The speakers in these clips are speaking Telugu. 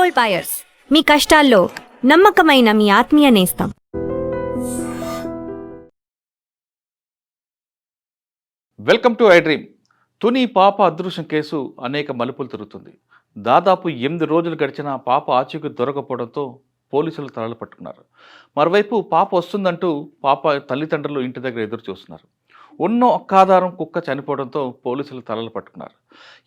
గోల్డ్ బయర్స్, మీ కష్టాల్లో నమ్మకమైన మీ ఆత్మీయ నేస్తం. Welcome to I dream. Tuni పాప అదృశ్యం కేసు అనేక మలుపులు తిరుగుతుంది. దాదాపు 8 రోజులు గడిచిన పాప ఆచూకీ దొరకపోవడంతో పోలీసులు తలలు పట్టుకున్నారు. మరోవైపు పాప వస్తుందంటూ పాప తల్లిదండ్రులు ఇంటి దగ్గర ఎదురు చూస్తున్నారు. ఉన్న ఒక్క ఆధారం కుక్క చనిపోవడంతో పోలీసులు తలలు పట్టుకున్నారు.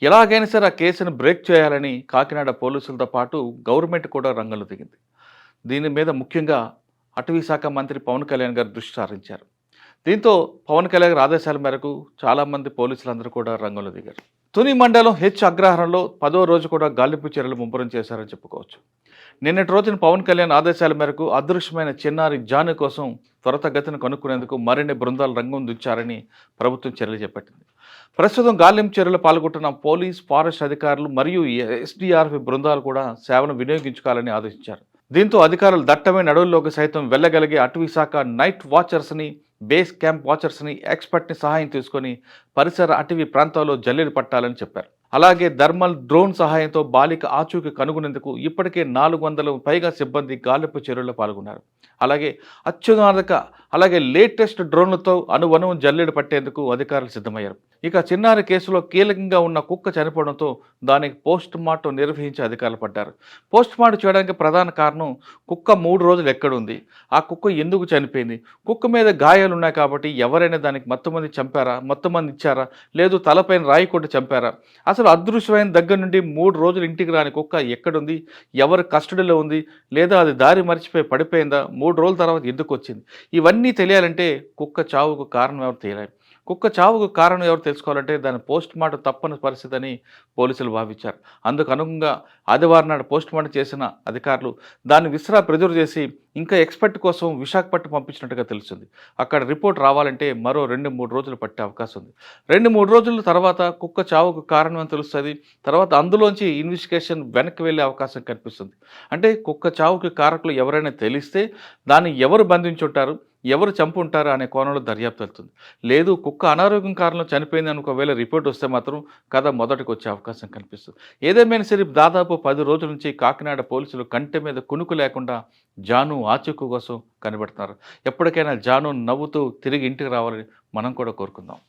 ఎలాగైనా సరే ఆ కేసును బ్రేక్ చేయాలని కాకినాడ పోలీసులతో పాటు గవర్నమెంట్ కూడా రంగంలో దిగింది. దీని మీద ముఖ్యంగా అటవీ శాఖ మంత్రి పవన్ కళ్యాణ్ గారు దృష్టి సారించారు. దీంతో పవన్ కళ్యాణ్ గారి ఆదేశాల మేరకు చాలామంది పోలీసులందరూ కూడా రంగంలో దిగారు. తుని మండలం హెచ్ అగ్రహారంలో 10వ రోజు కూడా గాలింపు చర్యలు ముమ్మరం చేశారని చెప్పుకోవచ్చు. నిన్నటి రోజున పవన్ కళ్యాణ్ ఆదేశాల మేరకు అదృశ్యమైన చిన్నారి జాను కోసం త్వరితగతిన కనుక్కునేందుకు మరిన్ని బృందాలు రంగం దించారని ప్రభుత్వం చర్యలు చేపట్టింది. ప్రస్తుతం గాలింపు చర్యలు పాల్గొంటున్న పోలీస్, ఫారెస్ట్ అధికారులు మరియు ఎస్డీఆర్ఎఫ్ బృందాలు కూడా సేవను వినియోగించుకోవాలని ఆదేశించారు. దీంతో అధికారులు దట్టమైన అడవుల్లోకి సైతం వెళ్ళగలిగే అటవీ శాఖ నైట్ వాచర్స్ని, బేస్ క్యాంప్ వాచర్స్ని, ఎక్స్పర్ట్ని సహాయం తీసుకొని పరిసర అటవీ ప్రాంతాల్లో జల్లెడ పట్టాలని చెప్పారు. అలాగే థర్మల్ డ్రోన్ సహాయంతో బాలిక ఆచూకీ కనుగొనేందుకు ఇప్పటికే 400 పైగా సిబ్బంది గాలింపు చర్యల్లో పాల్గొన్నారు. అలాగే లేటెస్ట్ డ్రోన్లతో అణువణువు జల్లెడ పట్టేందుకు అధికారులు సిద్ధమయ్యారు. ఇక చిన్నారి కేసులో కీలకంగా ఉన్న కుక్క చనిపోవడంతో దానికి పోస్ట్ మార్టం నిర్వహించి అధికారులు పడ్డారు. పోస్ట్ మార్టం చేయడానికి ప్రధాన కారణం కుక్క 3 రోజులు ఎక్కడుంది, ఆ కుక్క ఎందుకు చనిపోయింది, కుక్క మీద గాయాలు ఉన్నాయి కాబట్టి ఎవరైనా దానికి మొత్తమంది చంపారా, మొత్తమంది ఇచ్చారా, లేదు తలపైన రాయి కొట్టి చంపారా, అసలు అదృశ్యమైన దగ్గర నుండి 3 రోజులు ఇంటికి రాని కుక్క ఎక్కడుంది, ఎవరి కస్టడీలో ఉంది, లేదా అది దారి మర్చిపోయి పడిపోయిందా, 3 రోజుల తర్వాత ఎందుకు వచ్చింది, ఇవన్నీ తెలియాలంటే కుక్క చావుకు కారణం ఎవరు తెలియాలి. కుక్క చావుకు కారణం ఎవరు తెలుసుకోవాలంటే దాని పోస్ట్ మార్టం తప్పని పరిస్థితి అని పోలీసులు భావించారు. అందుకు అనుగుణంగా ఆదివారం నాడు పోస్ట్ మార్టం చేసిన అధికారులు దాన్ని ప్రిజర్వ్ చేసి ఇంకా ఎక్స్పర్ట్ కోసం విశాఖపట్నం పంపించినట్టుగా తెలుస్తుంది. అక్కడ రిపోర్ట్ రావాలంటే మరో 2-3 రోజులు పట్టే అవకాశం ఉంది. 2-3 రోజుల తర్వాత కుక్క చావుకు కారణం అని తెలుస్తుంది. తర్వాత అందులోంచి ఇన్వెస్టిగేషన్ వెనక్కి వెళ్ళే అవకాశం కనిపిస్తుంది. అంటే కుక్క చావుకి కారకులు ఎవరైనా తెలిస్తే దాన్ని ఎవరు బంధించుంటారు, ఎవరు చంపుంటారు అనే కోణంలో దర్యాప్తు వెళ్తుంది. లేదు కుక్క అనారోగ్యం కారణంలో చనిపోయింది అని ఒకవేళ రిపోర్ట్ వస్తే మాత్రం కథ మొదటికి వచ్చే అవకాశం కనిపిస్తుంది. ఏదేమైనా సరే దాదాపు 10 రోజుల నుంచి కాకినాడ పోలీసులు కంటి మీద కునుకు లేకుండా జాను ఆచూకీ కోసం కనిపెడుతున్నారు. ఎప్పటికైనా జాను నవ్వుతూ తిరిగి ఇంటికి రావాలని మనం కూడా కోరుకుందాం.